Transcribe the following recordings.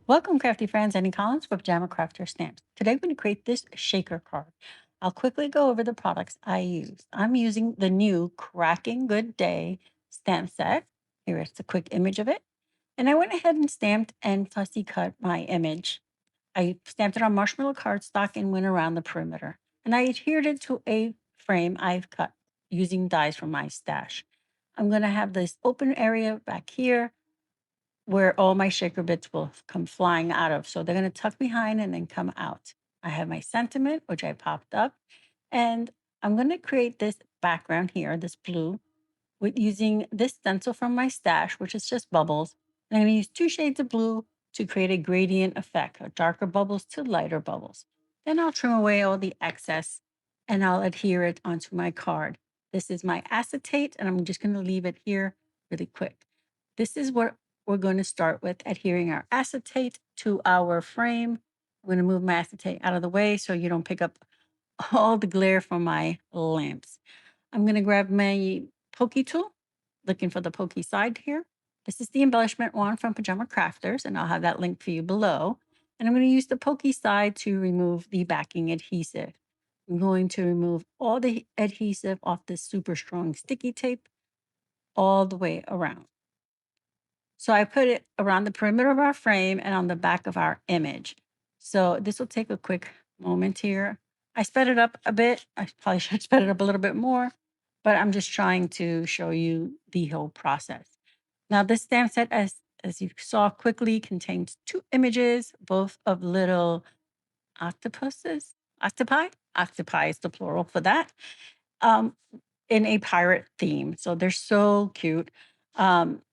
Welcome, Crafty Friends, Annie Collins for Pajama Crafter Stamps. Today I'm going to create this shaker card. I'll quickly go over the products I use. I'm using the new Kraken Good Day stamp set. Here is a quick image of it. And I went ahead and stamped and fussy cut my image. I stamped it on Marshmallow Cardstock and went around the perimeter. And I adhered it to a frame I've cut using dies from my stash. I'm going to have this open area back here where all my shaker bits will come flying out of. So they're going to tuck behind and then come out. I have my sentiment, which I popped up, and I'm going to create this background here, this blue, with using this stencil from my stash, which is just bubbles. And I'm going to use 2 shades of blue to create a gradient effect, darker bubbles to lighter bubbles. Then I'll trim away all the excess and I'll adhere it onto my card. This is my acetate, and I'm just going to leave it here really quick. This is what we're going to start with, adhering our acetate to our frame. I'm going to move my acetate out of the way so you don't pick up all the glare from my lamps. I'm going to grab my pokey tool, looking for the pokey side here. This is the embellishment one from Pajama Crafters, and I'll have that link for you below. And I'm going to use the pokey side to remove the backing adhesive. I'm going to remove all the adhesive off this super strong sticky tape all the way around. So I put it around the perimeter of our frame and on the back of our image. So this will take a quick moment here. I sped it up a bit. I probably should sped it up a little bit more, but I'm just trying to show you the whole process. Now this stamp set, as you saw quickly, contains 2 images, both of little octopuses, octopi? Octopi is the plural for that, um, in a pirate theme. So they're so cute. Um,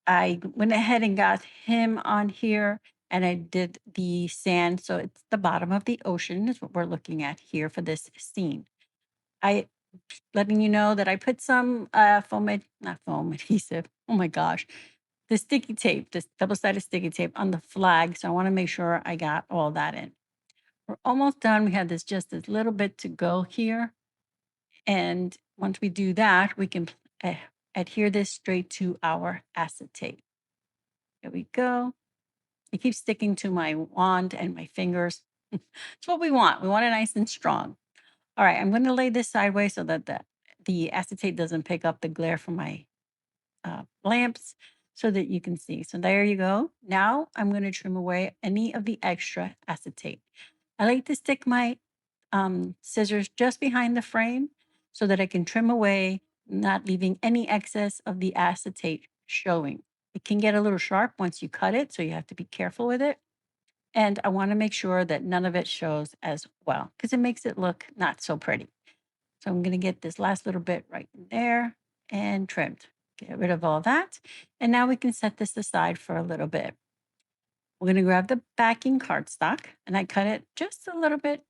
I went ahead and got him on here, and I did the sand. So it's the bottom of the ocean is what we're looking at here for this scene. I letting you know that I put some not foam adhesive. Oh my gosh. The sticky tape, this double-sided sticky tape on the flag. So I want to make sure I got all that in. We're almost done. We have this just a little bit to go here. And once we do that, we can adhere this straight to our acetate. There we go. It keeps sticking to my wand and my fingers. It's what we want. We want it nice and strong. All right, I'm going to lay this sideways so that the acetate doesn't pick up the glare from my lamps so that you can see. So there you go. Now I'm going to trim away any of the extra acetate. I like to stick my scissors just behind the frame so that I can trim away, not leaving any excess of the acetate showing. It can get a little sharp once you cut it, so you have to be careful with it. And I want to make sure that none of it shows as well because it makes it look not so pretty. So I'm going to get this last little bit right in there and trimmed. Get rid of all that. And now we can set this aside for a little bit. We're going to grab the backing cardstock, and I cut it just a little bit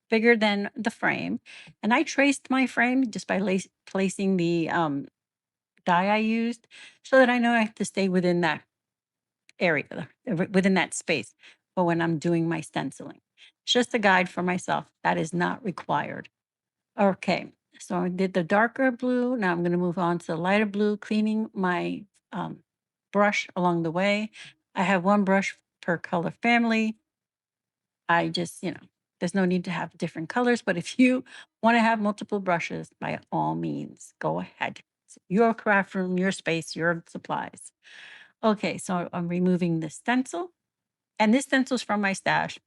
bigger than the frame. And I traced my frame just by placing the die I used so that I know I have to stay within that area, within that space for when I'm doing my stenciling. It's just a guide for myself. That is not required. Okay, so I did the darker blue. Now I'm going to move on to the lighter blue, cleaning my brush along the way. I have 1 brush per color family. I just, there's no need to have different colors, but if you want to have multiple brushes, by all means, go ahead. It's your craft room, your space, your supplies. Okay, so I'm removing the stencil, and this stencil is from my stash,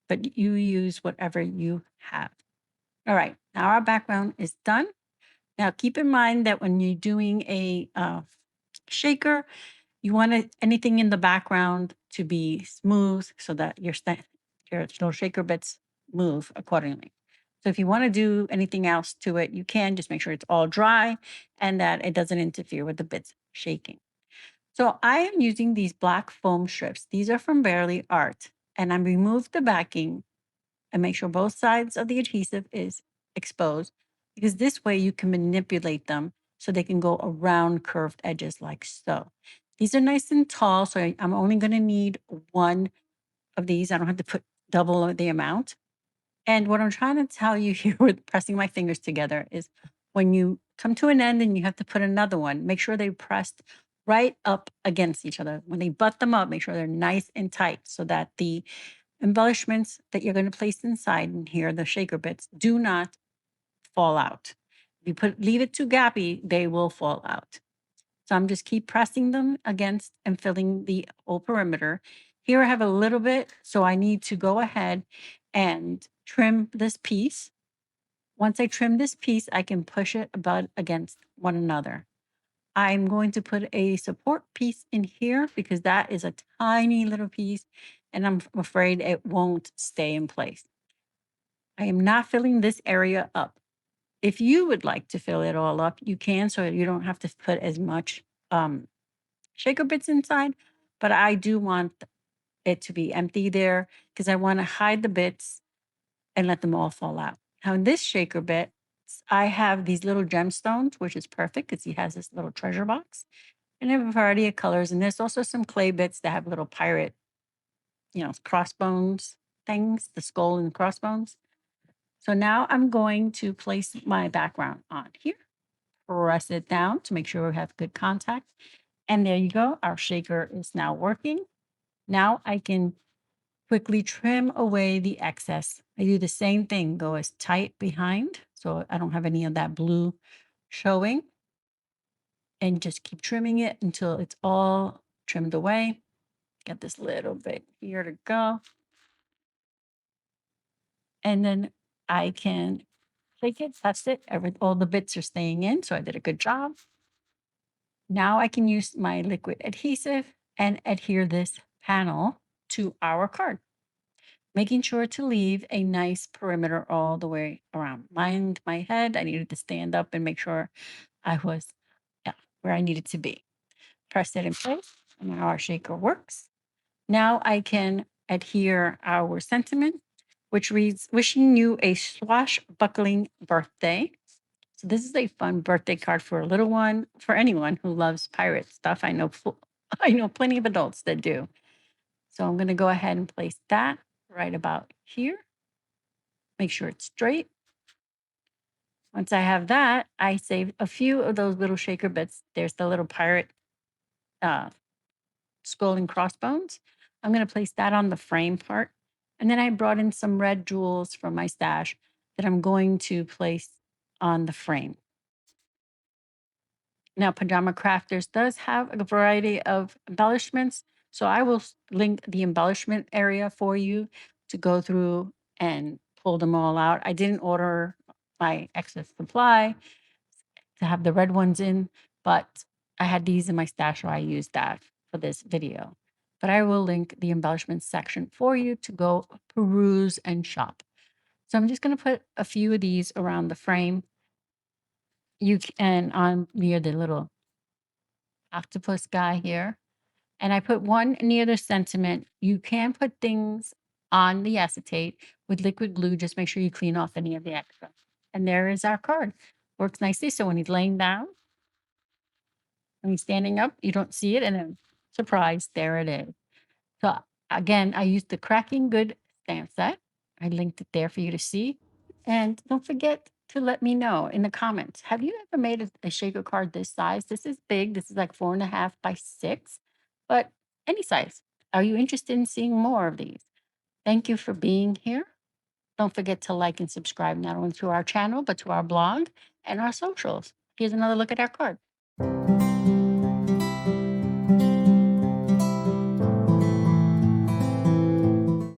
but you use whatever you have. All right, now our background is done. Now keep in mind that when you're doing a shaker, you want anything in the background to be smooth so that your little shaker bits move accordingly. So if you want to do anything else to it, you can. Just make sure it's all dry and that it doesn't interfere with the bits shaking. So I am using these black foam strips. These are from Barely Art. And I removed the backing and make sure both sides of the adhesive is exposed, because this way you can manipulate them so they can go around curved edges like so. These are nice and tall, so I'm only going to need 1 of these. I don't have to put double the amount. And what I'm trying to tell you here with pressing my fingers together is When you come to an end and you have to put another one, make sure they're pressed right up against each other. When they butt them up, make sure they're nice and tight so that the embellishments that you're going to place inside in here, the shaker bits, do not fall out. If you leave it too gappy, they will fall out. So I'm just keep pressing them against and filling the whole perimeter. Here I have a little bit, so I need to go ahead and trim this piece. Once I trim this piece, I can push it about against one another. I'm going to put a support piece in here because that is a tiny little piece and I'm afraid it won't stay in place. I am not filling this area up. If you would like to fill it all up, you can, so you don't have to put as much shaker bits inside, but I do want it to be empty there because I want to hide the bits and let them all fall out. Now in this shaker bit, I have these little gemstones, which is perfect because he has this little treasure box and I have a variety of colors. And there's also some clay bits that have little pirate, crossbones things, the skull and crossbones. So now I'm going to place my background on here, press it down to make sure we have good contact. And there you go. Our shaker is now working. Now I can quickly trim away the excess. I do the same thing, go as tight behind so I don't have any of that blue showing. And just keep trimming it until it's all trimmed away. Got this little bit here to go. And then I can take it, test it. All the bits are staying in, so I did a good job. Now I can use my liquid adhesive and adhere this panel to our card, making sure to leave a nice perimeter all the way around. Mind my head, I needed to stand up and make sure I was where I needed to be. Press it in place, and now our shaker works. Now I can adhere our sentiment, which reads, wishing you a swashbuckling birthday. So this is a fun birthday card for a little one, for anyone who loves pirate stuff. I know I know plenty of adults that do. So I'm going to go ahead and place that right about here. Make sure it's straight. Once I have that, I save a few of those little shaker bits. There's the little pirate skull and crossbones. I'm going to place that on the frame part. And then I brought in some red jewels from my stash that I'm going to place on the frame. Now, Pajama Crafters does have a variety of embellishments. So I will link the embellishment area for you to go through and pull them all out. I didn't order my excess supply to have the red ones in, but I had these in my stash, so I used that for this video. But I will link the embellishments section for you to go peruse and shop. So I'm just going to put a few of these around the frame. You can on near the little octopus guy here. And I put one near the sentiment. You can put things on the acetate with liquid glue. Just make sure you clean off any of the extra. And there is our card. Works nicely. So when he's laying down, when he's standing up, you don't see it. And then surprise, there it is. So again, I used the Kraken Good stamp set. I linked it there for you to see. And don't forget to let me know in the comments. Have you ever made a shaker card this size? This is big. This is like 4.5 by 6, but any size. Are you interested in seeing more of these? Thank you for being here. Don't forget to like and subscribe not only to our channel, but to our blog and our socials. Here's another look at our card.